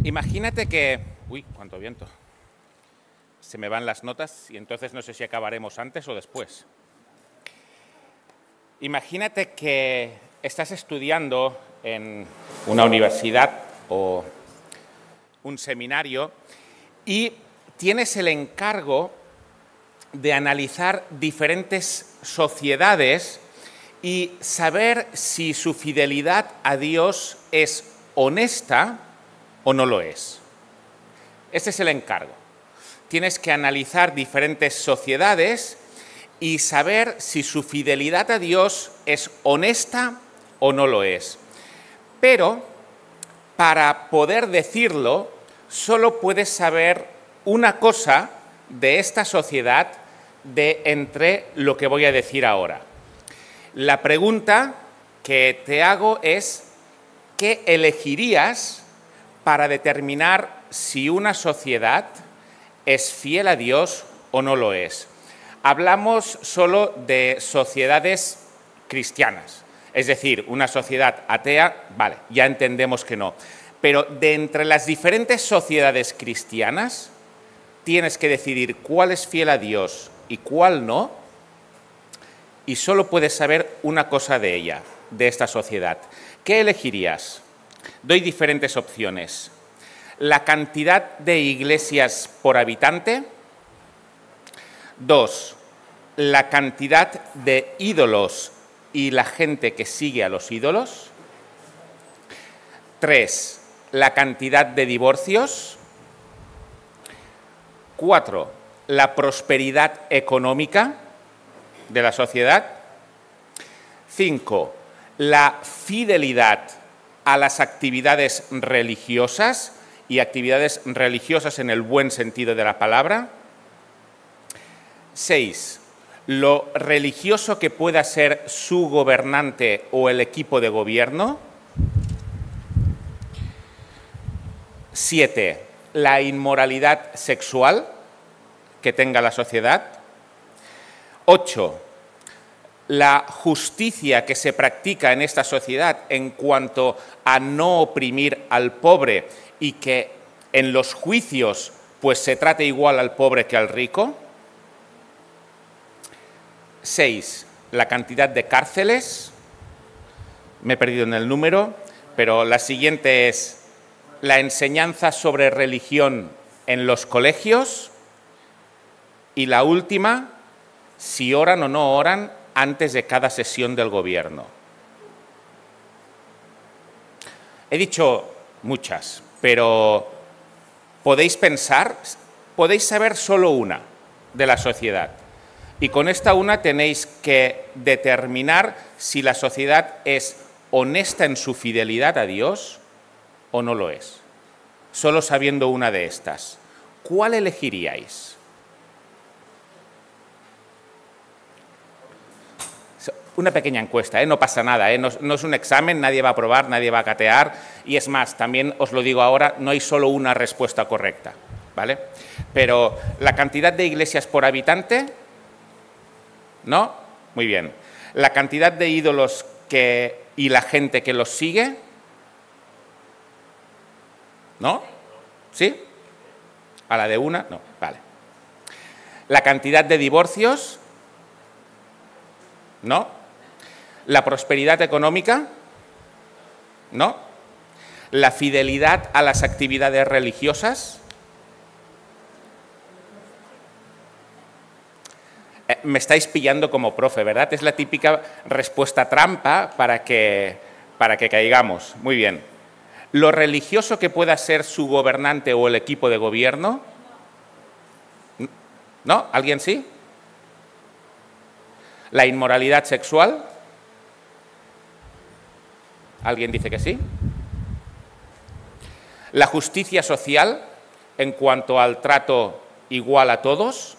Imagínate que... Uy, cuánto viento. Se me van las notas y entonces no sé si acabaremos antes o después. Imagínate que estás estudiando en una universidad o un seminario y tienes el encargo de analizar diferentes sociedades y saber si su fidelidad a Dios es honesta o no lo es. Este es el encargo. Tienes que analizar diferentes sociedades y saber si su fidelidad a Dios es honesta o no lo es. Pero para poder decirlo, solo puedes saber una cosa de esta sociedad de entre lo que voy a decir ahora. La pregunta que te hago es, ¿qué elegirías para determinar si una sociedad es fiel a Dios o no lo es? Hablamos solo de sociedades cristianas, es decir, una sociedad atea, vale, ya entendemos que no. Pero de entre las diferentes sociedades cristianas, tienes que decidir cuál es fiel a Dios y cuál no, y solo puedes saber una cosa de ella, de esta sociedad. ¿Qué elegirías? Doy diferentes opciones. La cantidad de iglesias por habitante. 2, la cantidad de ídolos y la gente que sigue a los ídolos. 3, la cantidad de divorcios. 4, la prosperidad económica de la sociedad. 5, la fidelidad a las actividades religiosas y actividades religiosas en el buen sentido de la palabra. 6, lo religioso que pueda ser su gobernante o el equipo de gobierno. 7, la inmoralidad sexual que tenga la sociedad. 8, la justicia que se practica en esta sociedad en cuanto a no oprimir al pobre y que en los juicios pues se trate igual al pobre que al rico. 6, la cantidad de cárceles. Me he perdido en el número, pero la siguiente es la enseñanza sobre religión en los colegios. Y la última, si oran o no oran antes de cada sesión del gobierno. He dicho muchas, pero podéis pensar, podéis saber solo una de la sociedad. Y con esta una tenéis que determinar si la sociedad es honesta en su fidelidad a Dios o no lo es. Solo sabiendo una de estas. ¿Cuál elegiríais? Una pequeña encuesta, no pasa nada, no es un examen, nadie va a probar, nadie va a catear. Y es más, también os lo digo ahora, no hay solo una respuesta correcta, ¿vale? Pero la cantidad de iglesias por habitante... ¿No? Muy bien. La cantidad de ídolos y la gente que los sigue. ¿No? ¿Sí? ¿A la de una? No, vale. La cantidad de divorcios. ¿No? La prosperidad económica. ¿No? La fidelidad a las actividades religiosas. Me estáis pillando como profe, ¿verdad? Es la típica respuesta trampa para que caigamos. Muy bien. ¿Lo religioso que pueda ser su gobernante o el equipo de gobierno? ¿No? ¿Alguien sí? ¿La inmoralidad sexual? ¿Alguien dice que sí? ¿La justicia social en cuanto al trato igual a todos?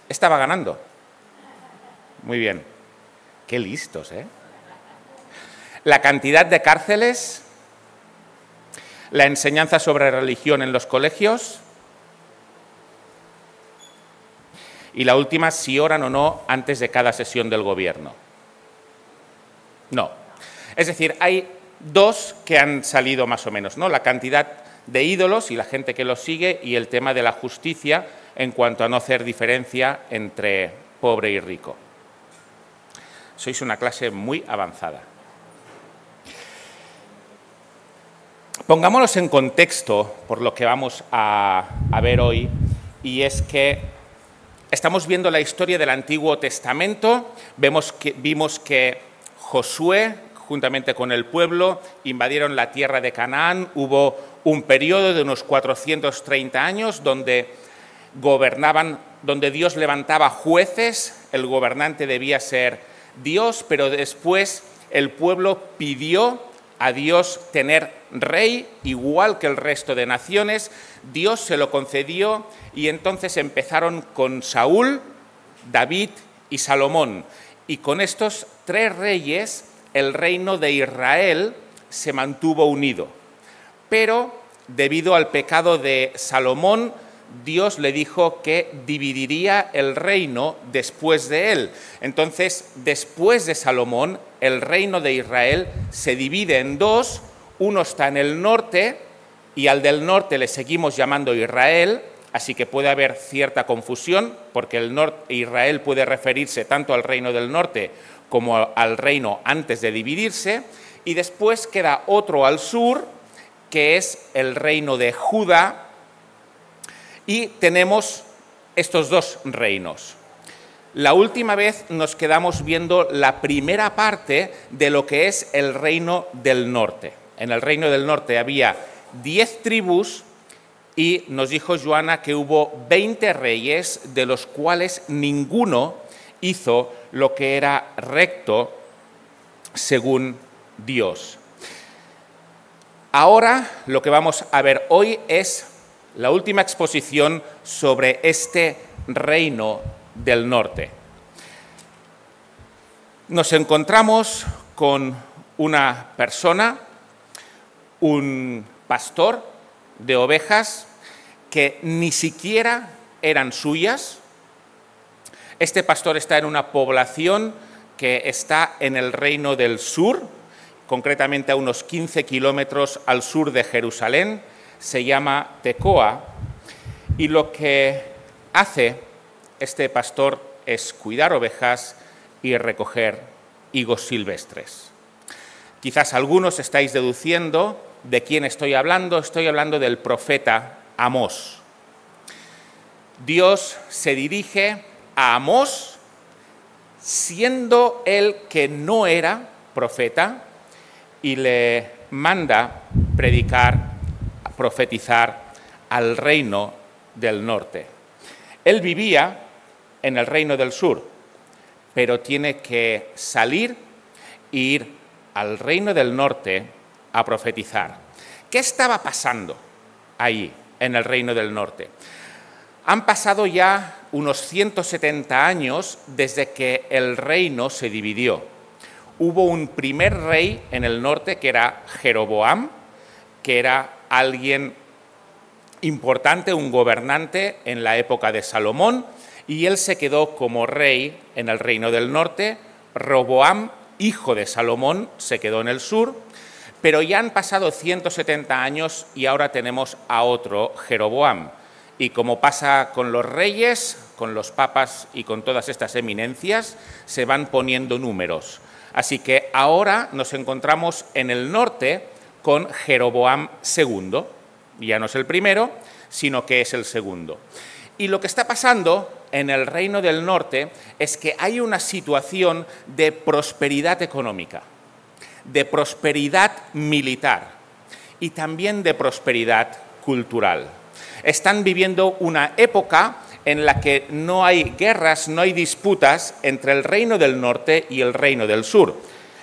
Estaba ganando. Muy bien. Qué listos, ¿eh? La cantidad de cárceles, la enseñanza sobre religión en los colegios y la última, si oran o no antes de cada sesión del gobierno. No. Es decir, hay dos que han salido más o menos, ¿no? La cantidad de ídolos y la gente que los sigue, y el tema de la justicia en cuanto a no hacer diferencia entre pobre y rico. Sois una clase muy avanzada. Pongámonos en contexto por lo que vamos a ver hoy, y es que estamos viendo la historia del Antiguo Testamento. Vimos que Josué, juntamente con el pueblo, invadieron la tierra de Canaán. Hubo un periodo de unos 430 años donde gobernaban, donde Dios levantaba jueces. El gobernante debía ser Dios, pero después el pueblo pidió a Dios tener rey, igual que el resto de naciones. Dios se lo concedió, y entonces empezaron con Saúl, David y Salomón. Y con estos tres reyes el reino de Israel se mantuvo unido. Pero debido al pecado de Salomón, Dios le dijo que dividiría el reino después de él. Entonces, después de Salomón, el reino de Israel se divide en dos. Uno está en el norte, y al del norte le seguimos llamando Israel, así que puede haber cierta confusión, porque el norte, Israel puede referirse tanto al reino del norte como al reino antes de dividirse. Y después queda otro al sur, que es el reino de Judá, y tenemos estos dos reinos. La última vez nos quedamos viendo la primera parte de lo que es el reino del norte. En el reino del norte había 10 tribus, y nos dijo Joana que hubo 20 reyes, de los cuales ninguno hizo lo que era recto según Dios. Ahora lo que vamos a ver hoy es la última exposición sobre este reino del norte. Nos encontramos con una persona, un pastor de ovejas, que ni siquiera eran suyas. Este pastor está en una población que está en el reino del sur, concretamente a unos 15 kilómetros al sur de Jerusalén. Se llama Tecoa, y lo que hace este pastor es cuidar ovejas y recoger higos silvestres. Quizás algunos estáis deduciendo de quién estoy hablando del profeta Amós. Dios se dirige a Amós, siendo él que no era profeta, y le manda predicar, profetizar al reino del norte. Él vivía en el reino del sur, pero tiene que salir e ir al reino del norte a profetizar. ¿Qué estaba pasando ahí, en el reino del norte? Han pasado ya unos 170 años desde que el reino se dividió. Hubo un primer rey en el norte, que era Jeroboam, que era alguien importante, un gobernante en la época de Salomón, y él se quedó como rey en el reino del norte. Roboam, hijo de Salomón, se quedó en el sur, pero ya han pasado 170 años y ahora tenemos a otro Jeroboam. Y como pasa con los reyes, con los papas y con todas estas eminencias, se van poniendo números. Así que ahora nos encontramos en el norte con Jeroboam II. Ya no es el primero, sino que es el segundo. Y lo que está pasando en el reino del norte es que hay una situación de prosperidad económica, de prosperidad militar y también de prosperidad cultural. Están viviendo una época en la que no hay guerras, no hay disputas entre el reino del norte y el reino del sur.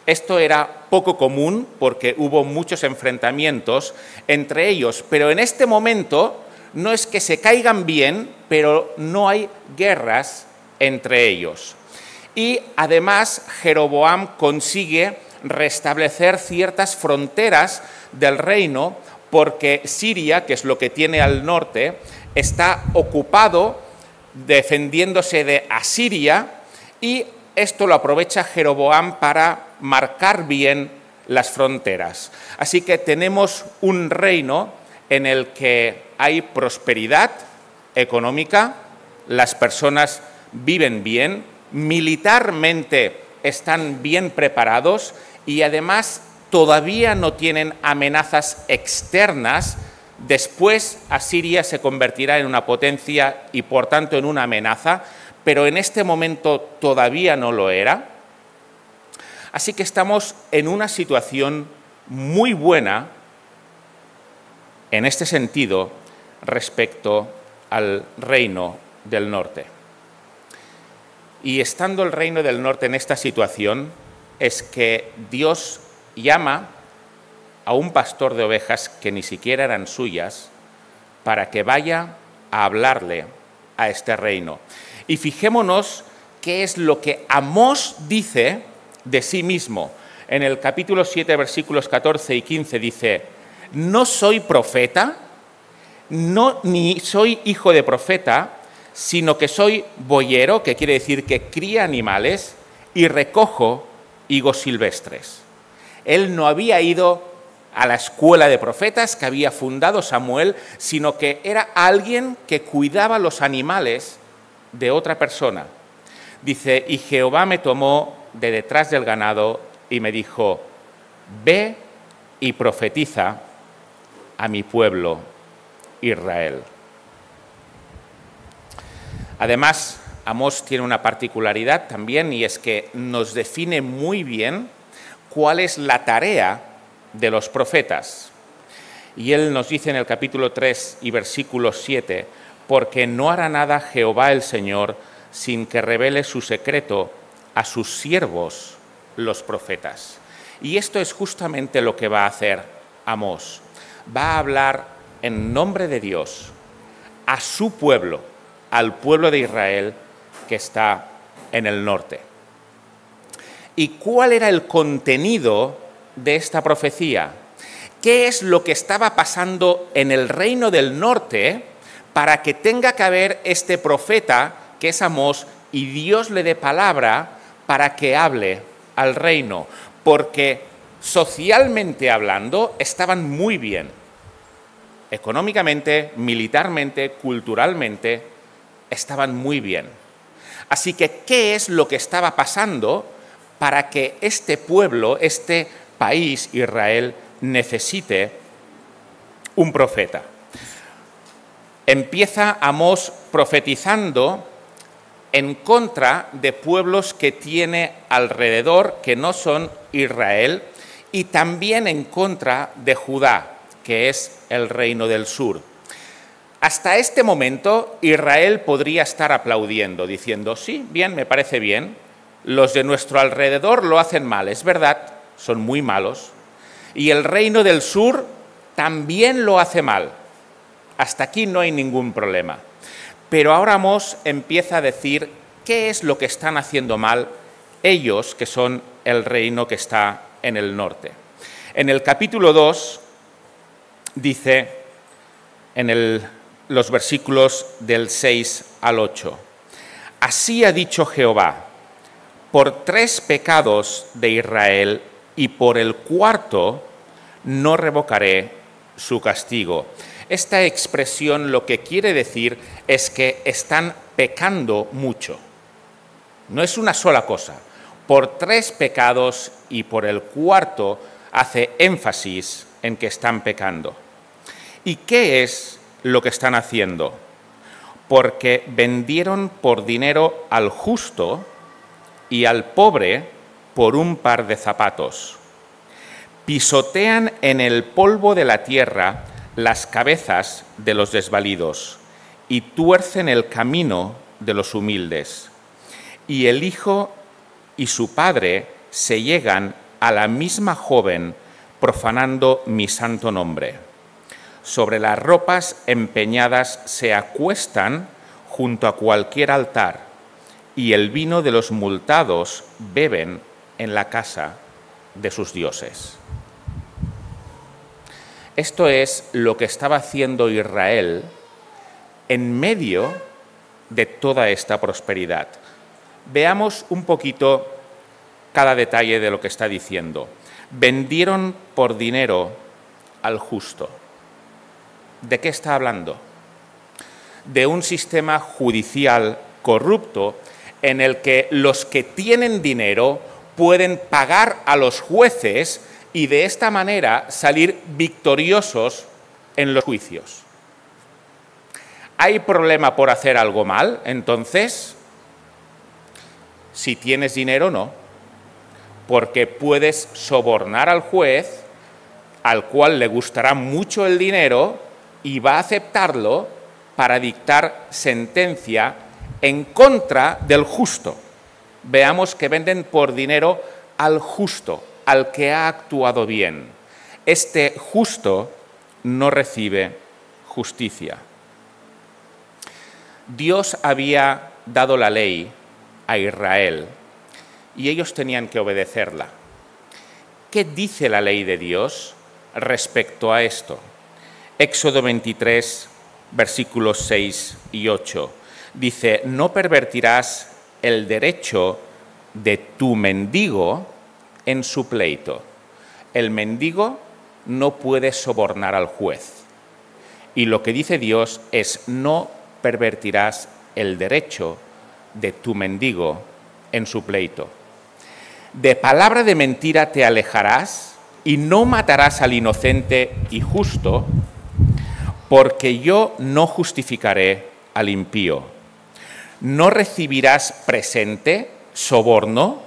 Esto era poco común porque hubo muchos enfrentamientos entre ellos, pero en este momento no es que se caigan bien, pero no hay guerras entre ellos. Y además Jeroboam consigue restablecer ciertas fronteras del reino, porque Siria, que es lo que tiene al norte, está ocupado defendiéndose de Asiria, y esto lo aprovecha Jeroboam para marcar bien las fronteras. Así que tenemos un reino en el que hay prosperidad económica, las personas viven bien, militarmente están bien preparados y además todavía no tienen amenazas externas. Después Asiria se convertirá en una potencia y por tanto en una amenaza, pero en este momento todavía no lo era. Así que estamos en una situación muy buena en este sentido respecto al reino del norte. Y estando el reino del norte en esta situación, es que Dios llama a un pastor de ovejas que ni siquiera eran suyas para que vaya a hablarle a este reino. Y fijémonos qué es lo que Amós dice de sí mismo. En el capítulo 7, versículos 14 y 15 dice: no soy profeta, ni soy hijo de profeta, sino que soy boyero, que quiere decir que cría animales y recojo higos silvestres. Él no había ido a la escuela de profetas que había fundado Samuel, sino que era alguien que cuidaba los animales de otra persona. Dice: y Jehová me tomó de detrás del ganado y me dijo: ve y profetiza a mi pueblo Israel. Además, Amós tiene una particularidad también, y es que nos define muy bien cuál es la tarea de los profetas. Y él nos dice en el capítulo 3 y versículo 7, porque no hará nada Jehová el Señor sin que revele su secreto a sus siervos los profetas. Y esto es justamente lo que va a hacer Amós. Va a hablar en nombre de Dios a su pueblo, al pueblo de Israel que está en el norte. ¿Y cuál era el contenido de esta profecía? ¿Qué es lo que estaba pasando en el reino del norte para que tenga que haber este profeta, que es Amós, y Dios le dé palabra para que hable al reino? Porque socialmente hablando estaban muy bien. Económicamente, militarmente, culturalmente, estaban muy bien. Así que, ¿qué es lo que estaba pasando para que este pueblo, este país, Israel, necesite un profeta? Empieza Amós profetizando en contra de pueblos que tiene alrededor, que no son Israel, y también en contra de Judá, que es el reino del sur. Hasta este momento, Israel podría estar aplaudiendo, diciendo: sí, bien, me parece bien, los de nuestro alrededor lo hacen mal, es verdad, son muy malos, y el reino del sur también lo hace mal. Hasta aquí no hay ningún problema. Pero ahora Amós empieza a decir qué es lo que están haciendo mal ellos, que son el reino que está en el norte. En el capítulo 2 dice, en los versículos del 6 al 8, así ha dicho Jehová: por 3 pecados de Israel y por el 4º no revocaré su castigo. Esta expresión lo que quiere decir es que están pecando mucho. No es una sola cosa. Por 3 pecados y por el 4º hace énfasis en que están pecando. ¿Y qué es lo que están haciendo? Porque vendieron por dinero al justo y al pobre por un par de zapatos. Pisotean en el polvo de la tierra las cabezas de los desvalidos y tuercen el camino de los humildes. Y el hijo y su padre se llegan a la misma joven, profanando mi santo nombre. Sobre las ropas empeñadas se acuestan junto a cualquier altar, y el vino de los multados beben en la casa de sus dioses. Esto es lo que estaba haciendo Israel en medio de toda esta prosperidad. Veamos un poquito cada detalle de lo que está diciendo. vendieron por dinero al justo. ¿De qué está hablando? De un sistema judicial corrupto en el que los que tienen dinero pueden pagar a los jueces y de esta manera salir victoriosos en los juicios. ¿Hay problema por hacer algo mal? Entonces, si tienes dinero, no, porque puedes sobornar al juez, al cual le gustará mucho el dinero y va a aceptarlo para dictar sentencia en contra del justo. Veamos que venden por dinero al justo, al que ha actuado bien. Este justo no recibe justicia. Dios había dado la ley a Israel y ellos tenían que obedecerla. ¿Qué dice la ley de Dios respecto a esto? Éxodo 23, versículos 6 y 8. Dice, no pervertirás el derecho de tu mendigo en su pleito. El mendigo no puede sobornar al juez. Y lo que dice Dios es, no pervertirás el derecho de tu mendigo en su pleito. De palabra de mentira te alejarás y no matarás al inocente y justo, porque yo no justificaré al impío. No recibirás presente, soborno,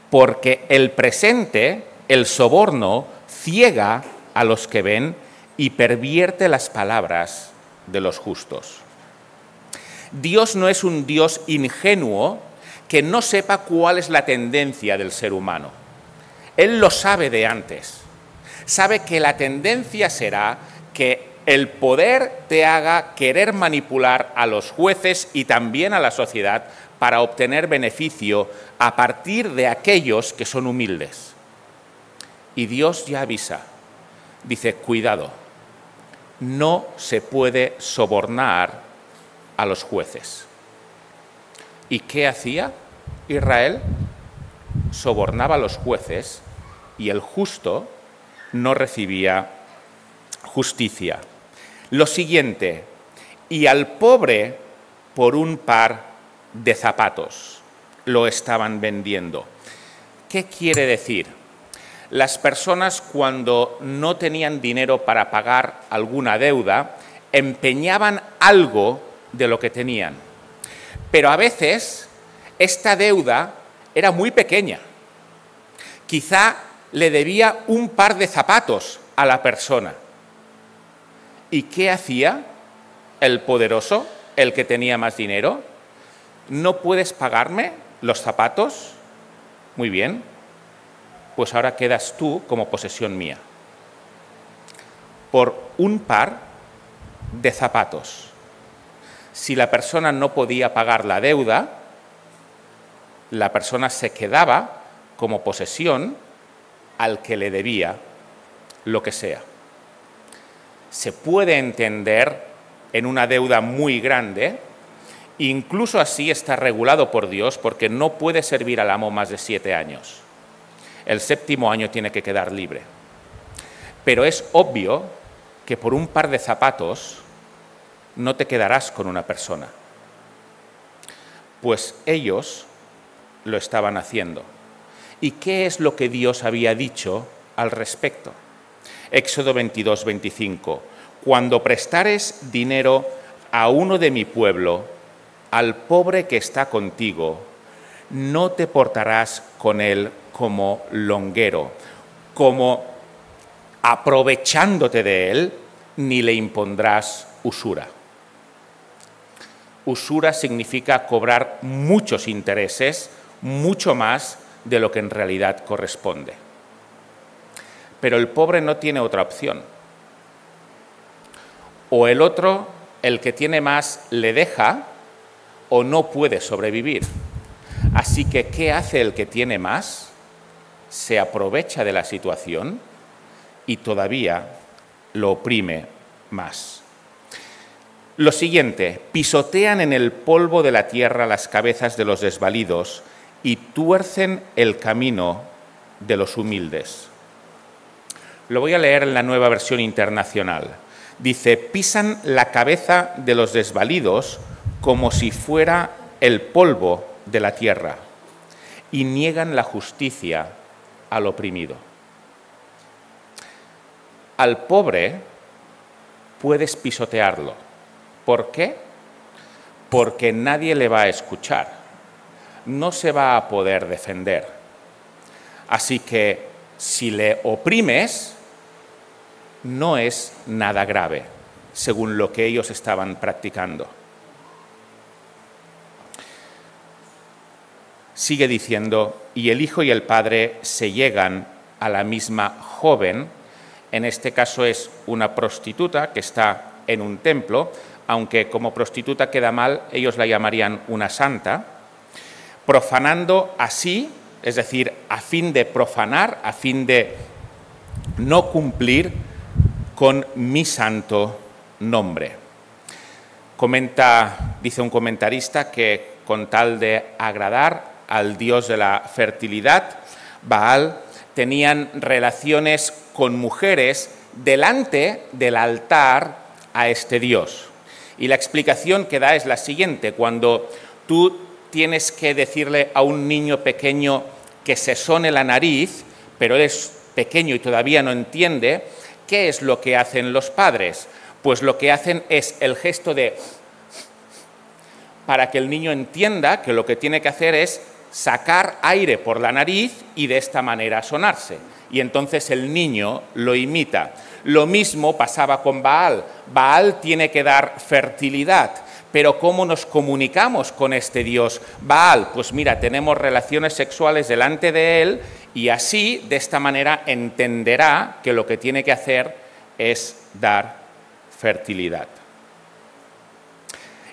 porque el presente, el soborno, ciega a los que ven y pervierte las palabras de los justos. Dios no es un Dios ingenuo que no sepa cuál es la tendencia del ser humano. Él lo sabe de antes. Sabe que la tendencia será que el poder te haga querer manipular a los jueces y también a la sociedad para obtener beneficio a partir de aquellos que son humildes. Y Dios ya avisa, dice, cuidado, no se puede sobornar a los jueces. ¿Y qué hacía Israel? Sobornaba a los jueces y el justo no recibía justicia. Lo siguiente, y al pobre por un par de zapatos lo estaban vendiendo. ¿Qué quiere decir? Las personas, cuando no tenían dinero para pagar alguna deuda, empeñaban algo de lo que tenían. Pero a veces esta deuda era muy pequeña. Quizá le debía un par de zapatos a la persona. ¿Y qué hacía el poderoso, el que tenía más dinero? ¿No puedes pagarme los zapatos? Muy bien, pues ahora quedas tú como posesión mía. Por un par de zapatos. Si la persona no podía pagar la deuda, la persona se quedaba como posesión al que le debía lo que sea. Se puede entender en una deuda muy grande, incluso así está regulado por Dios, porque no puede servir al amo más de 7 años. El 7º año tiene que quedar libre. Pero es obvio que por un par de zapatos no te quedarás con una persona. Pues ellos lo estaban haciendo. ¿Y qué es lo que Dios había dicho al respecto? Éxodo 22, 25. Cuando prestares dinero a uno de mi pueblo, al pobre que está contigo, no te portarás con él como longuero, como aprovechándote de él, ni le impondrás usura. Usura significa cobrar muchos intereses, mucho más de lo que en realidad corresponde. Pero el pobre no tiene otra opción. O el otro, el que tiene más, le deja o no puede sobrevivir. Así que, ¿qué hace el que tiene más? Se aprovecha de la situación y todavía lo oprime más. Lo siguiente, pisotean en el polvo de la tierra las cabezas de los desvalidos y tuercen el camino de los humildes. Lo voy a leer en la Nueva Versión Internacional. Dice, pisan la cabeza de los desvalidos como si fuera el polvo de la tierra y niegan la justicia al oprimido. Al pobre puedes pisotearlo. ¿Por qué? Porque nadie le va a escuchar. No se va a poder defender. Así que si le oprimes, no es nada grave, según lo que ellos estaban practicando. Sigue diciendo, y el hijo y el padre se llegan a la misma joven, en este caso es una prostituta que está en un templo, aunque como prostituta queda mal, ellos la llamarían una santa, profanando así, es decir, a fin de profanar, a fin de no cumplir con mi santo nombre. Dice un comentarista que con tal de agradar al dios de la fertilidad, Baal, tenían relaciones con mujeres delante del altar a este dios. Y la explicación que da es la siguiente: cuando tú tienes que decirle a un niño pequeño que se sone la nariz, pero es pequeño y todavía no entiende, ¿qué es lo que hacen los padres? Pues lo que hacen es el gesto de... para que el niño entienda que lo que tiene que hacer es sacar aire por la nariz y de esta manera sonarse. Y entonces el niño lo imita. Lo mismo pasaba con Baal. Baal tiene que dar fertilidad. Pero ¿cómo nos comunicamos con este dios Baal? Pues mira, tenemos relaciones sexuales delante de él y así, de esta manera, entenderá que lo que tiene que hacer es dar fertilidad.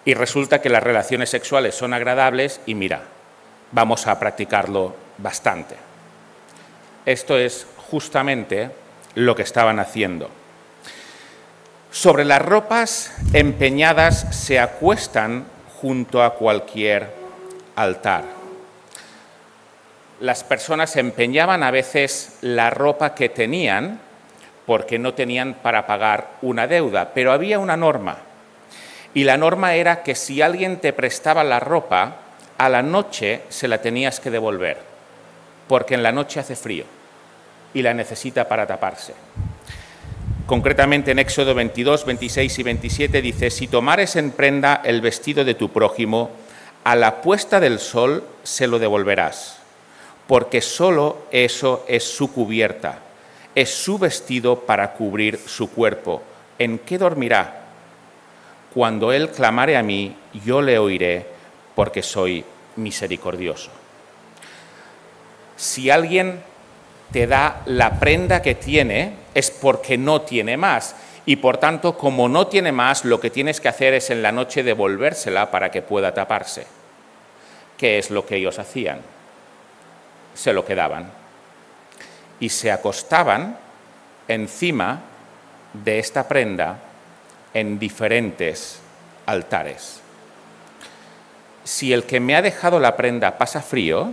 Y resulta que las relaciones sexuales son agradables y mira, vamos a practicarlo bastante. Esto es justamente lo que estaban haciendo. Sobre las ropas empeñadas se acuestan junto a cualquier altar. Las personas empeñaban a veces la ropa que tenían porque no tenían para pagar una deuda, pero había una norma. Y la norma era que si alguien te prestaba la ropa, a la noche se la tenías que devolver, porque en la noche hace frío y la necesita para taparse. Concretamente en Éxodo 22, 26 y 27 dice, si tomares en prenda el vestido de tu prójimo, a la puesta del sol se lo devolverás, porque solo eso es su cubierta, es su vestido para cubrir su cuerpo. ¿En qué dormirá? Cuando él clamare a mí, yo le oiré, porque soy misericordioso. Si alguien te da la prenda que tiene, es porque no tiene más. Y por tanto, como no tiene más, lo que tienes que hacer es en la noche devolvérsela para que pueda taparse. ¿Qué es lo que ellos hacían? Se lo quedaban. Y se acostaban encima de esta prenda en diferentes altares. Si el que me ha dejado la prenda pasa frío,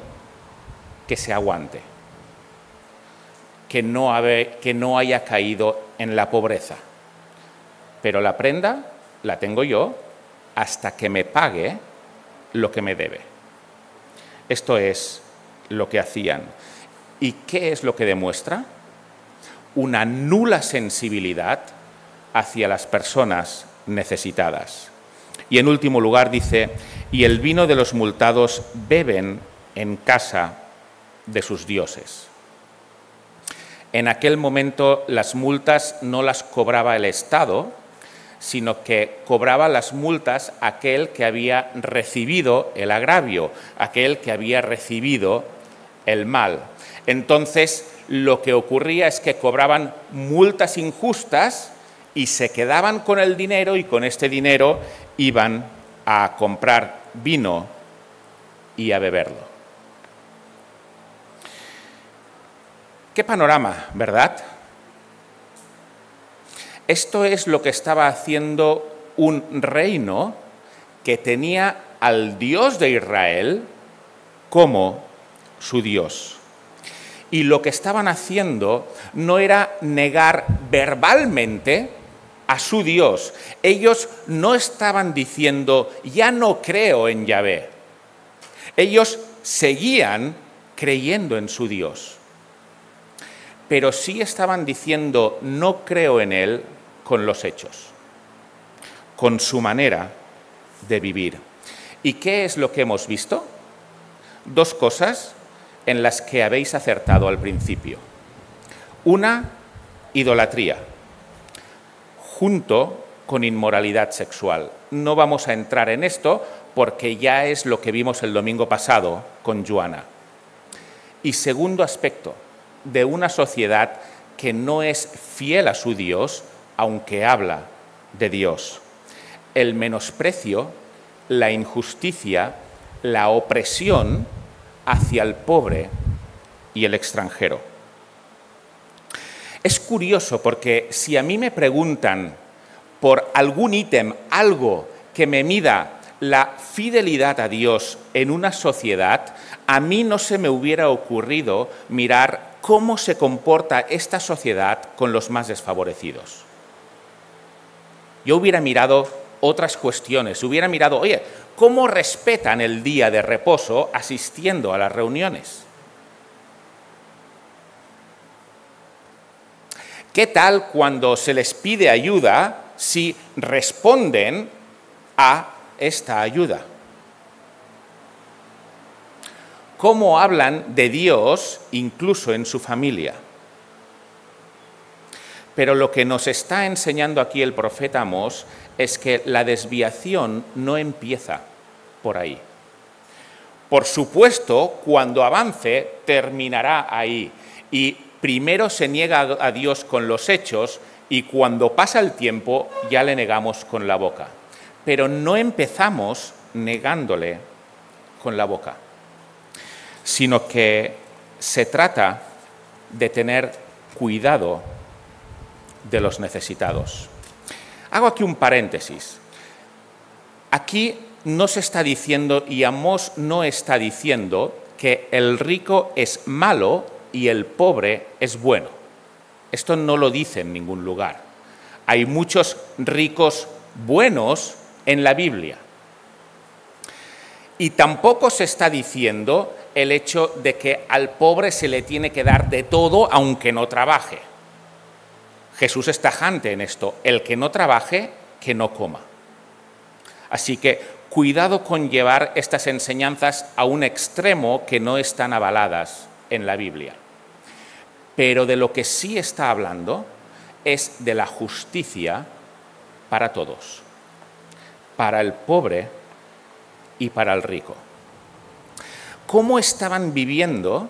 que se aguante. Que no haya caído en la pobreza. Pero la prenda la tengo yo hasta que me pague lo que me debe. Esto es lo que hacían. ¿Y qué es lo que demuestra? Una nula sensibilidad hacia las personas necesitadas. Y en último lugar dice, y el vino de los multados beben en casa de sus dioses. En aquel momento las multas no las cobraba el Estado, sino que cobraba las multas aquel que había recibido el agravio, aquel que había recibido el mal. Entonces, lo que ocurría es que cobraban multas injustas y se quedaban con el dinero y con este dinero iban a comprar vino y a beberlo. Qué panorama, ¿verdad? Esto es lo que estaba haciendo un reino que tenía al Dios de Israel como su Dios. Y lo que estaban haciendo no era negar verbalmente a su Dios. Ellos no estaban diciendo, ya no creo en Yahvé. Ellos seguían creyendo en su Dios. Pero sí estaban diciendo, no creo en Él con los hechos, con su manera de vivir. ¿Y qué es lo que hemos visto? Dos cosas en las que habéis acertado al principio. Una, idolatría, junto con inmoralidad sexual. No vamos a entrar en esto porque ya es lo que vimos el domingo pasado con Joana. Y segundo aspecto, de una sociedad que no es fiel a su Dios, aunque habla de Dios. El menosprecio, la injusticia, la opresión hacia el pobre y el extranjero. Es curioso porque si a mí me preguntan por algún ítem, algo que me mida la fidelidad a Dios en una sociedad, a mí no se me hubiera ocurrido mirar cómo se comporta esta sociedad con los más desfavorecidos. Yo hubiera mirado otras cuestiones, hubiera mirado, oye, ¿cómo respetan el día de reposo asistiendo a las reuniones? ¿Qué tal cuando se les pide ayuda si responden a esta ayuda? ¿Cómo hablan de Dios incluso en su familia? Pero lo que nos está enseñando aquí el profeta Amós es que la desviación no empieza por ahí. Por supuesto, cuando avance, terminará ahí. Y primero se niega a Dios con los hechos y cuando pasa el tiempo ya le negamos con la boca. Pero no empezamos negándole con la boca, sino que se trata de tener cuidado de los necesitados. Hago aquí un paréntesis. Aquí no se está diciendo, y Amós no está diciendo, que el rico es malo y el pobre es bueno. Esto no lo dice en ningún lugar. Hay muchos ricos buenos en la Biblia. Y tampoco se está diciendo el hecho de que al pobre se le tiene que dar de todo aunque no trabaje. Jesús es tajante en esto. El que no trabaje, que no coma. Así que cuidado con llevar estas enseñanzas a un extremo que no están avaladas en la Biblia. Pero de lo que sí está hablando es de la justicia para todos, para el pobre y para el rico. ¿Cómo estaban viviendo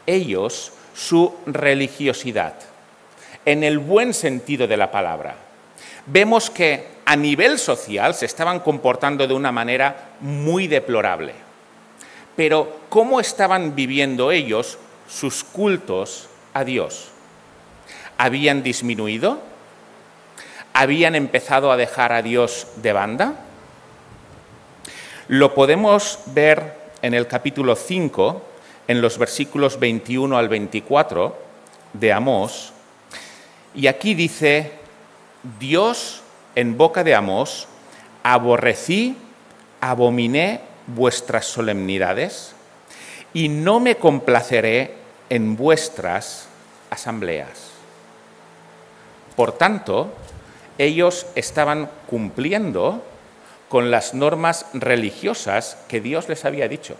ellos su religiosidad? En el buen sentido de la palabra. Vemos que a nivel social se estaban comportando de una manera muy deplorable. Pero ¿cómo estaban viviendo ellos sus cultos a Dios? ¿Habían disminuido? ¿Habían empezado a dejar a Dios de banda? Lo podemos ver en el capítulo 5, en los versículos 21 al 24 de Amós. Y aquí dice, Dios en boca de Amós, aborrecí, abominé vuestras solemnidades y no me complaceré en vuestras asambleas. Por tanto, ellos estaban cumpliendo con las normas religiosas que Dios les había dicho.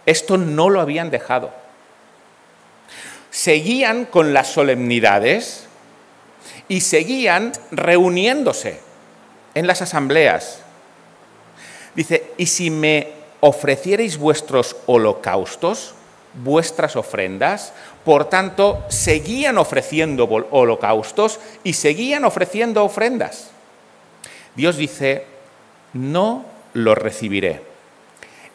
Esto no lo habían dejado. Seguían con las solemnidades y seguían reuniéndose en las asambleas. Dice, y si me ofrecierais vuestros holocaustos, vuestras ofrendas, por tanto, seguían ofreciendo holocaustos y seguían ofreciendo ofrendas. Dios dice, no los recibiré,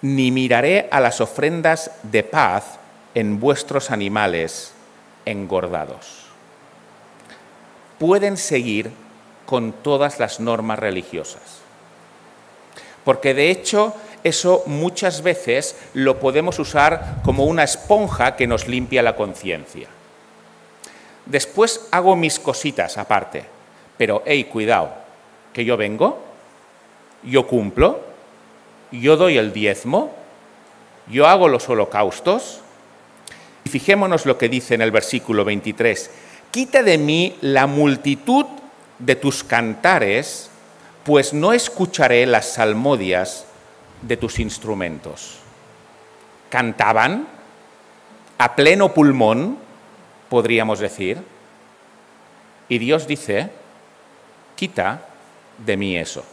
ni miraré a las ofrendas de paz en vuestros animales engordados. Pueden seguir con todas las normas religiosas, porque de hecho eso muchas veces lo podemos usar como una esponja que nos limpia la conciencia. Después hago mis cositas aparte, pero hey, cuidado, que yo vengo, yo cumplo, yo doy el diezmo, yo hago los holocaustos. Y fijémonos lo que dice en el versículo 23. Quita de mí la multitud de tus cantares, pues no escucharé las salmodias de tus instrumentos. Cantaban a pleno pulmón, podríamos decir, y Dios dice, quita de mí eso.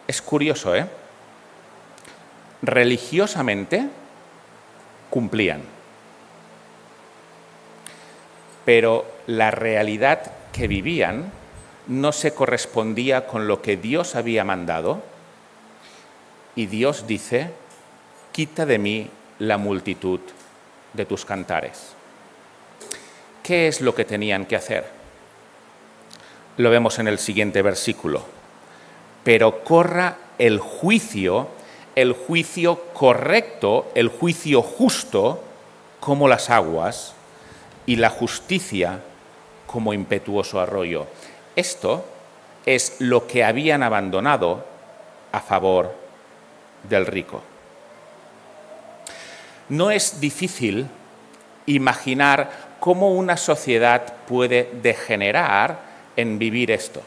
Es curioso, ¿eh? Religiosamente cumplían, pero la realidad que vivían no se correspondía con lo que Dios había mandado, y Dios dice, quita de mí la multitud de tus cantares. ¿Qué es lo que tenían que hacer? Lo vemos en el siguiente versículo. Pero corra el juicio correcto, el juicio justo, como las aguas, y la justicia como impetuoso arroyo. Esto es lo que habían abandonado a favor del rico. No es difícil imaginar cómo una sociedad puede degenerar en vivir esto,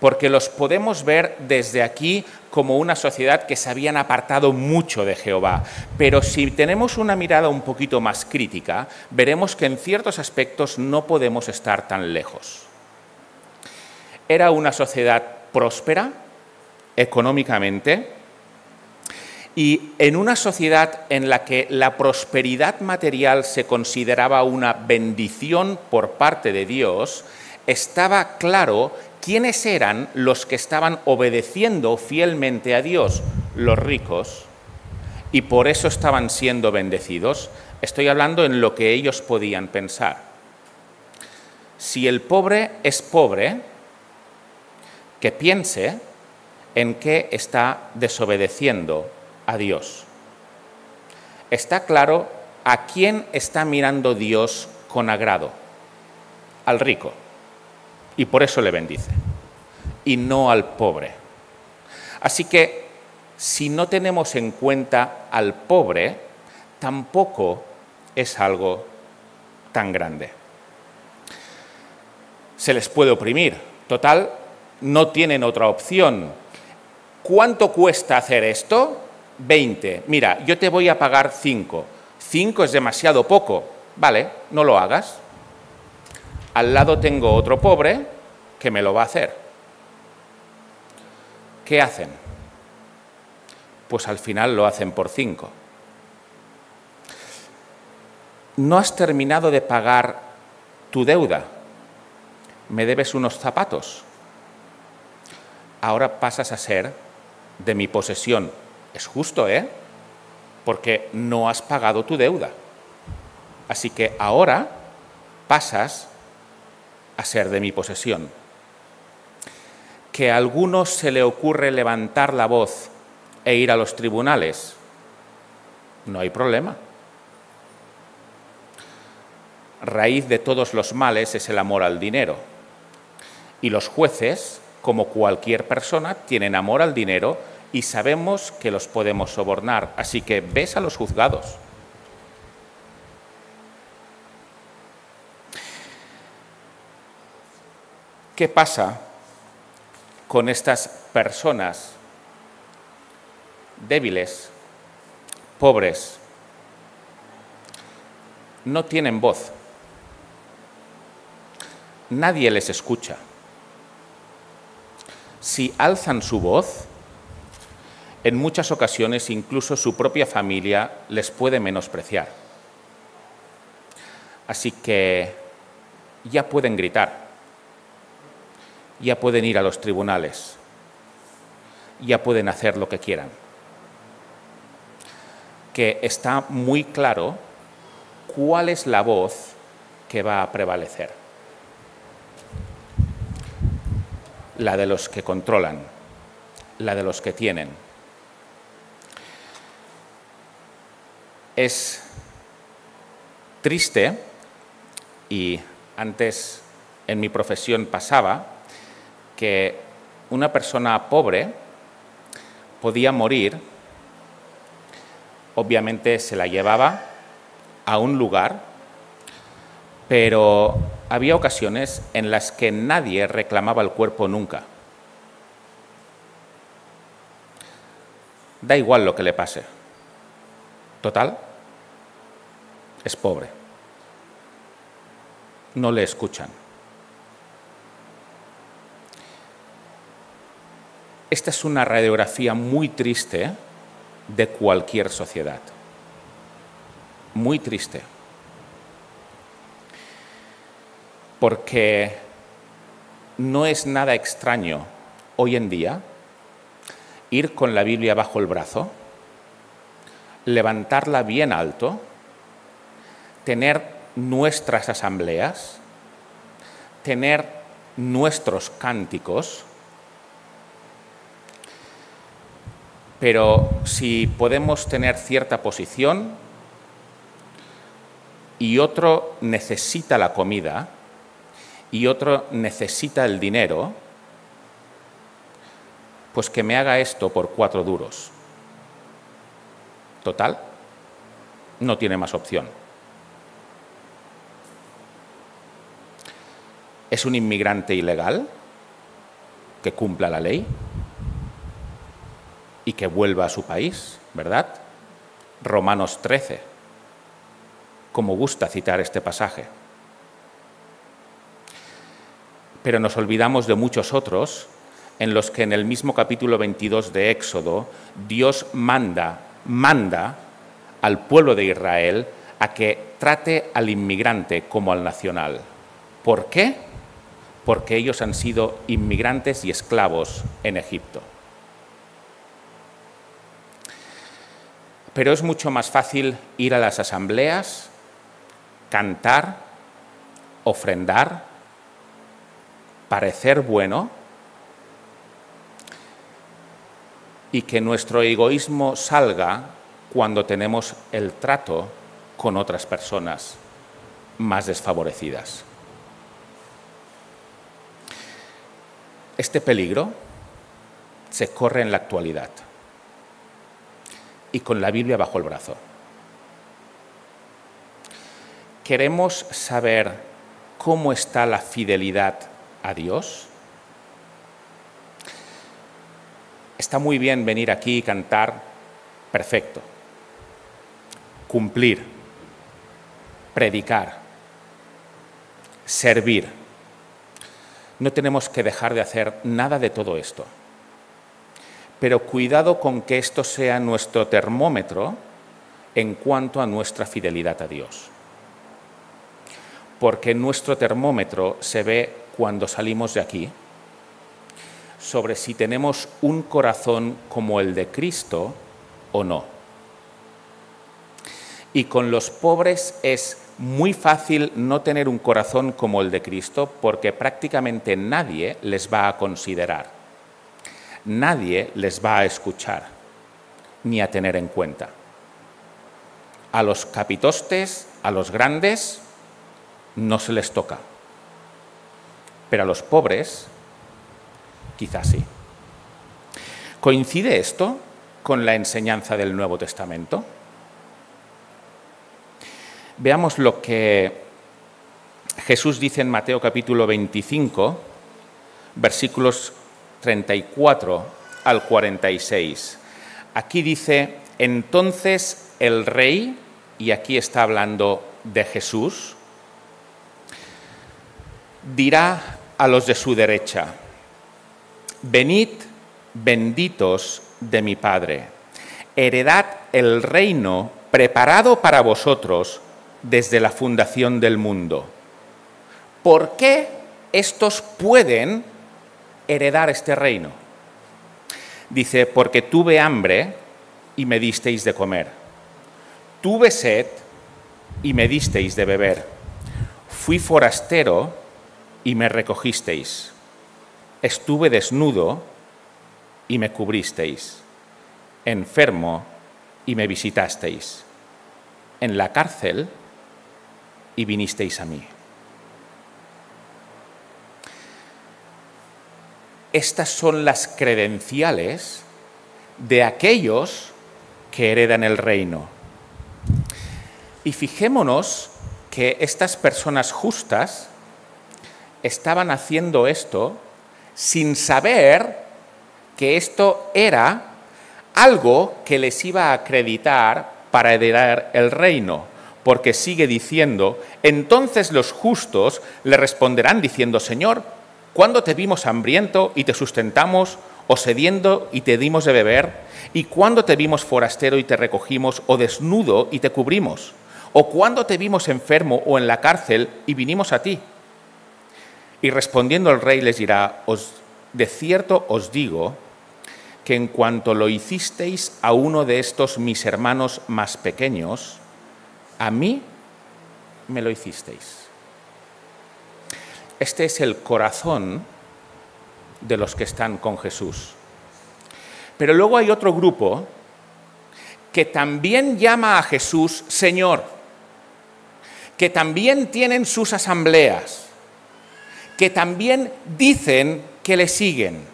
porque los podemos ver desde aquí como una sociedad que se habían apartado mucho de Jehová. Pero si tenemos una mirada un poquito más crítica, veremos que en ciertos aspectos no podemos estar tan lejos. Era una sociedad próspera económicamente, y en una sociedad en la que la prosperidad material se consideraba una bendición por parte de Dios, estaba claro quiénes eran los que estaban obedeciendo fielmente a Dios, los ricos, y por eso estaban siendo bendecidos. Estoy hablando en lo que ellos podían pensar. Si el pobre es pobre, que piense en qué está desobedeciendo a Dios. Está claro a quién está mirando Dios con agrado, al rico, y por eso le bendice, y no al pobre. Así que, si no tenemos en cuenta al pobre, tampoco es algo tan grande. Se les puede oprimir, total, no tienen otra opción. ¿Cuánto cuesta hacer esto? 20. Mira, yo te voy a pagar 5. 5 es demasiado poco. Vale, no lo hagas. Al lado tengo otro pobre que me lo va a hacer. ¿Qué hacen? Pues al final lo hacen por 5. No has terminado de pagar tu deuda. Me debes unos zapatos. Ahora pasas a ser de mi posesión. Es justo, ¿eh? Porque no has pagado tu deuda. Así que ahora pasas a ser de mi posesión. Que a algunos se le ocurre levantar la voz e ir a los tribunales, no hay problema. Raíz de todos los males es el amor al dinero. Y los jueces, como cualquier persona, tienen amor al dinero y sabemos que los podemos sobornar. Así que ves a los juzgados. ¿Qué pasa con estas personas débiles, pobres? No tienen voz. Nadie les escucha. Si alzan su voz, en muchas ocasiones incluso su propia familia les puede menospreciar. Así que ya pueden gritar, ya pueden ir a los tribunales, ya pueden hacer lo que quieran. Que está muy claro cuál es la voz que va a prevalecer. la de los que controlan, la de los que tienen. Es triste, y antes en mi profesión pasaba, que una persona pobre podía morir, obviamente se la llevaba a un lugar, pero había ocasiones en las que nadie reclamaba el cuerpo nunca. Da igual lo que le pase. Total, es pobre. No le escuchan. Esta es una radiografía muy triste de cualquier sociedad. Muy triste. Porque no es nada extraño hoy en día ir con la Biblia bajo el brazo, levantarla bien alto, tener nuestras asambleas, tener nuestros cánticos, pero si podemos tener cierta posición y otro necesita la comida y otro necesita el dinero, pues que me haga esto por 4 duros. Total, no tiene más opción. ¿Es un inmigrante ilegal que cumpla la ley y que vuelva a su país, verdad? Romanos 13, como gusta citar este pasaje. Pero nos olvidamos de muchos otros en los que en el mismo capítulo 22 de Éxodo Dios manda al pueblo de Israel a que trate al inmigrante como al nacional. ¿Por qué? Porque ellos han sido inmigrantes y esclavos en Egipto. Pero es mucho más fácil ir a las asambleas, cantar, ofrendar, parecer bueno, y que nuestro egoísmo salga cuando tenemos el trato con otras personas más desfavorecidas. Este peligro se corre en la actualidad y con la Biblia bajo el brazo. ¿Queremos saber cómo está la fidelidad a Dios? Está muy bien venir aquí y cantar, perfecto. Cumplir, predicar, servir. No tenemos que dejar de hacer nada de todo esto. Pero cuidado con que esto sea nuestro termómetro en cuanto a nuestra fidelidad a Dios. Porque nuestro termómetro se ve cuando salimos de aquí sobre si tenemos un corazón como el de Cristo o no. Y con los pobres es muy fácil no tener un corazón como el de Cristo porque prácticamente nadie les va a considerar, nadie les va a escuchar ni a tener en cuenta. A los capitostes, a los grandes, no se les toca, pero a los pobres quizás sí. ¿Coincide esto con la enseñanza del Nuevo Testamento? Veamos lo que Jesús dice en Mateo capítulo 25, versículos 34 al 46. Aquí dice, entonces el rey, y aquí está hablando de Jesús, dirá a los de su derecha, venid, benditos de mi Padre, heredad el reino preparado para vosotros desde la fundación del mundo. ¿Por qué estos pueden heredar este reino? Dice, porque tuve hambre y me disteis de comer, tuve sed y me disteis de beber, fui forastero y me recogisteis, estuve desnudo y me cubristeis, enfermo y me visitasteis, en la cárcel y vinisteis a mí. Estas son las credenciales de aquellos que heredan el reino. Y fijémonos que estas personas justas estaban haciendo esto sin saber que esto era algo que les iba a acreditar para heredar el reino, porque sigue diciendo, entonces los justos le responderán diciendo, Señor, ¿cuándo te vimos hambriento y te sustentamos, o sediento y te dimos de beber? ¿Y cuándo te vimos forastero y te recogimos, o desnudo y te cubrimos? ¿O cuándo te vimos enfermo o en la cárcel y vinimos a ti? Y respondiendo el rey les dirá, de cierto os digo que en cuanto lo hicisteis a uno de estos mis hermanos más pequeños, a mí me lo hicisteis. Este es el corazón de los que están con Jesús. Pero luego hay otro grupo que también llama a Jesús Señor, que también tienen sus asambleas, que también dicen que le siguen.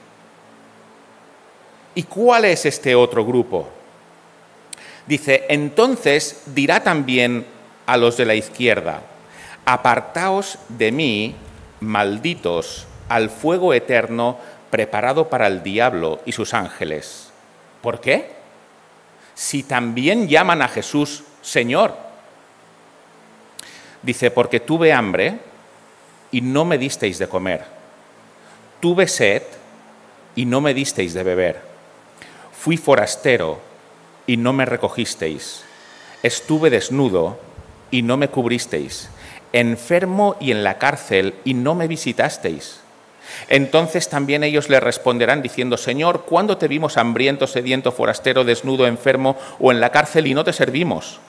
¿Y cuál es este otro grupo? Dice, entonces dirá también a los de la izquierda, apartaos de mí, malditos, al fuego eterno preparado para el diablo y sus ángeles. ¿Por qué? Si también llaman a Jesús Señor. Dice, porque tuve hambre y no me disteis de comer. Tuve sed y no me disteis de beber. Fui forastero y no me recogisteis. Estuve desnudo y no me cubristeis. Enfermo y en la cárcel y no me visitasteis. Entonces también ellos le responderán diciendo, Señor, ¿cuándo te vimos hambriento, sediento, forastero, desnudo, enfermo o en la cárcel y no te servimos?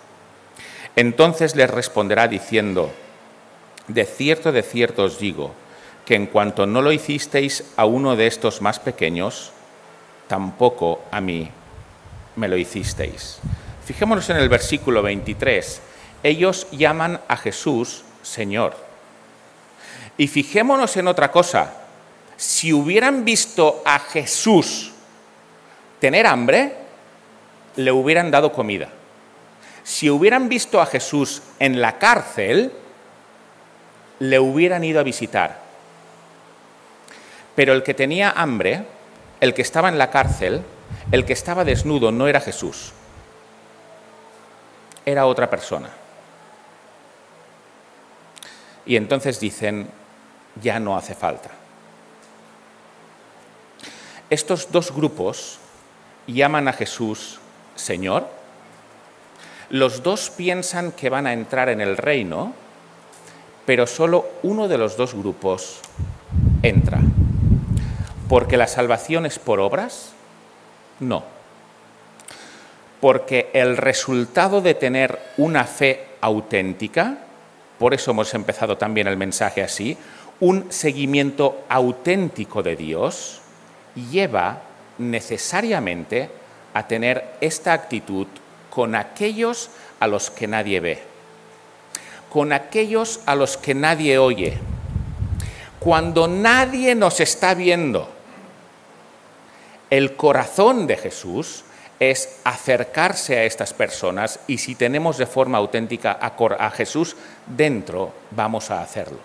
Entonces les responderá diciendo, de cierto os digo, que en cuanto no lo hicisteis a uno de estos más pequeños, tampoco a mí me lo hicisteis. Fijémonos en el versículo 23. Ellos llaman a Jesús Señor. Y fijémonos en otra cosa. Si hubieran visto a Jesús tener hambre, le hubieran dado comida. Si hubieran visto a Jesús en la cárcel, le hubieran ido a visitar. Pero el que tenía hambre, el que estaba en la cárcel, el que estaba desnudo, no era Jesús. Era otra persona. Y entonces dicen, ya no hace falta. Estos dos grupos llaman a Jesús Señor. Los dos piensan que van a entrar en el reino, pero solo uno de los dos grupos entra. ¿Porque la salvación es por obras? No. Porque el resultado de tener una fe auténtica, por eso hemos empezado también el mensaje así, un seguimiento auténtico de Dios, lleva necesariamente a tener esta actitud con aquellos a los que nadie ve, con aquellos a los que nadie oye, cuando nadie nos está viendo. El corazón de Jesús es acercarse a estas personas y si tenemos de forma auténtica a Jesús dentro, vamos a hacerlo.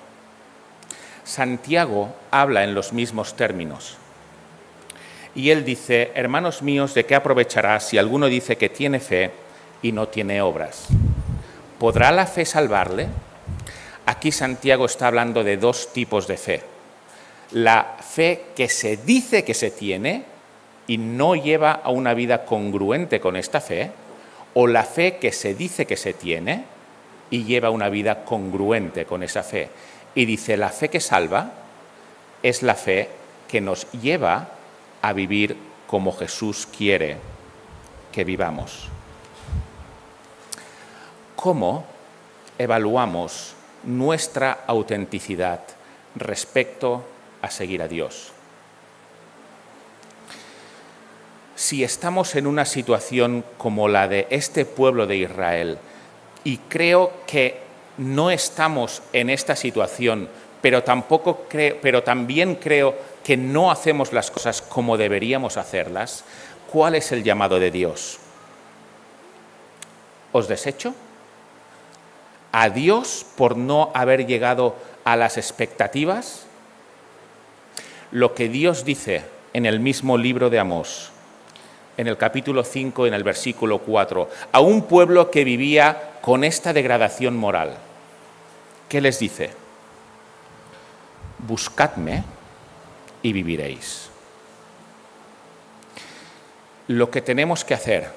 Santiago habla en los mismos términos. Y él dice, hermanos míos, ¿de qué aprovechará si alguno dice que tiene fe y no tiene obras? ¿Podrá la fe salvarle? Aquí Santiago está hablando de dos tipos de fe. La fe que se dice que se tiene y no lleva a una vida congruente con esta fe, o la fe que se dice que se tiene y lleva una vida congruente con esa fe. Y dice, la fe que salva es la fe que nos lleva a vivir como Jesús quiere que vivamos. ¿Cómo evaluamos nuestra autenticidad respecto a seguir a Dios? si estamos en una situación como la de este pueblo de Israel, y creo que no estamos en esta situación, pero también creo que no hacemos las cosas como deberíamos hacerlas, ¿cuál es el llamado de Dios? ¿Os desecho? ¿A Dios por no haber llegado a las expectativas? Lo que Dios dice en el mismo libro de Amós, en el capítulo 5, en el versículo 4, a un pueblo que vivía con esta degradación moral. ¿Qué les dice? Buscadme y viviréis. Lo que tenemos que hacer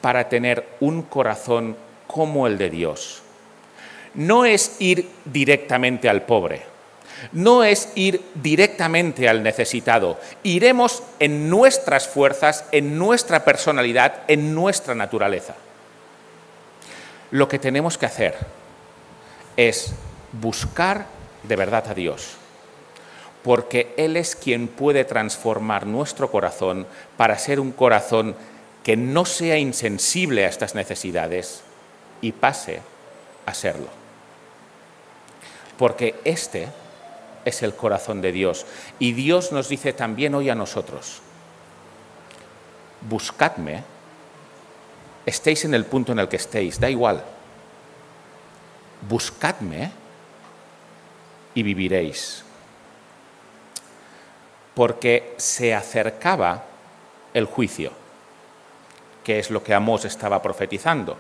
para tener un corazón como el de Dios no es ir directamente al pobre, no es ir directamente al necesitado. Iremos en nuestras fuerzas, en nuestra personalidad, en nuestra naturaleza. Lo que tenemos que hacer es buscar de verdad a Dios, porque Él es quien puede transformar nuestro corazón para ser un corazón que no sea insensible a estas necesidades y pase a serlo. Porque este es el corazón de Dios. Y Dios nos dice también hoy a nosotros, buscadme, estéis en el punto en el que estéis, da igual, buscadme y viviréis. Porque se acercaba el juicio, que es lo que Amós estaba profetizando,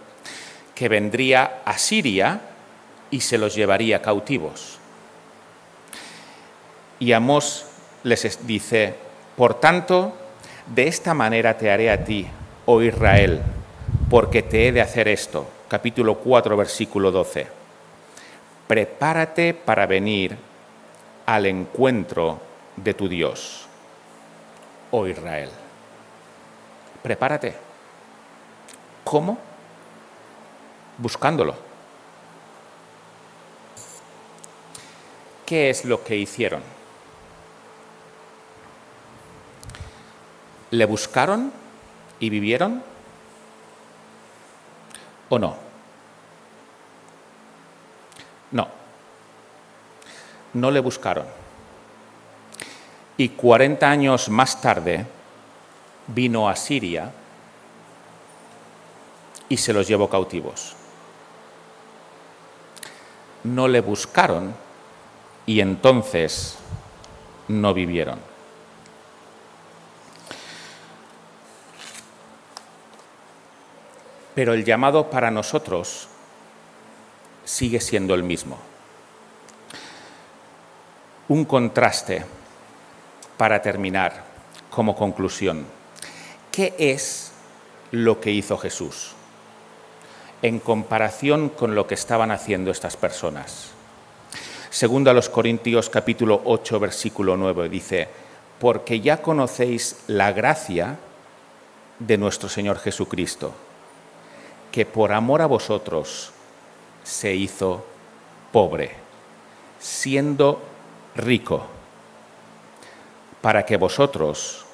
que vendría Asiria y se los llevaría cautivos. Y Amós les dice, por tanto, de esta manera te haré a ti, oh Israel, porque te he de hacer esto. Capítulo 4, versículo 12. Prepárate para venir al encuentro de tu Dios, oh Israel. Prepárate. ¿Cómo? Buscándolo. ¿Qué es lo que hicieron? ¿Le buscaron y vivieron? ¿O no? No. No le buscaron. Y 40 años más tarde vino a Siria y se los llevó cautivos. No le buscaron y entonces no vivieron. Pero el llamado para nosotros sigue siendo el mismo. Un contraste para terminar como conclusión. ¿Qué es lo que hizo Jesús en comparación con lo que estaban haciendo estas personas? Segundo a los Corintios capítulo 8 versículo 9 dice, porque ya conocéis la gracia de nuestro Señor Jesucristo, que por amor a vosotros se hizo pobre, siendo rico, para que vosotros,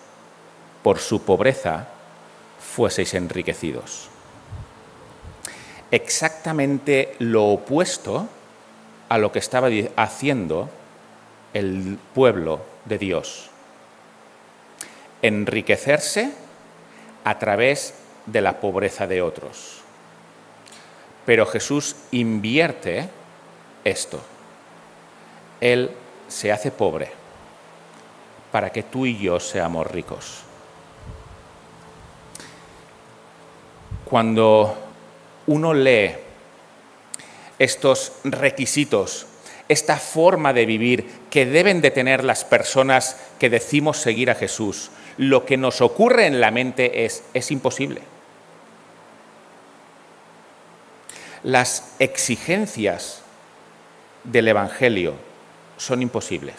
por su pobreza, fueseis enriquecidos. Exactamente lo opuesto a lo que estaba haciendo el pueblo de Dios. Enriquecerse a través de la pobreza de otros. Pero Jesús invierte esto. Él se hace pobre para que tú y yo seamos ricos. Cuando uno lee estos requisitos, esta forma de vivir que deben de tener las personas que decimos seguir a Jesús, lo que nos ocurre en la mente es imposible. Las exigencias del Evangelio son imposibles.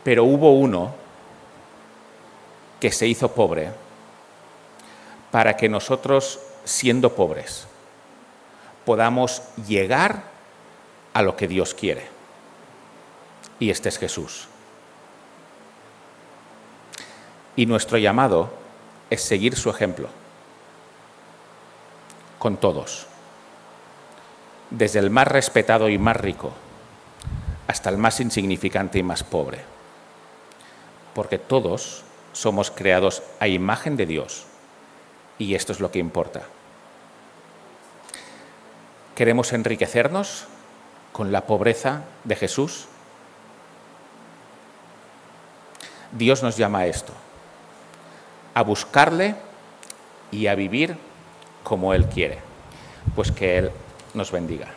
Pero hubo uno que se hizo pobre para que nosotros, siendo pobres, podamos llegar a lo que Dios quiere. Y este es Jesús. Y nuestro llamado es seguir su ejemplo, con todos, desde el más respetado y más rico hasta el más insignificante y más pobre, porque todos somos creados a imagen de Dios y esto es lo que importa. ¿Queremos enriquecernos con la pobreza de Jesús? Dios nos llama a esto, a buscarle y a vivir como Él quiere. Pues que Él nos bendiga.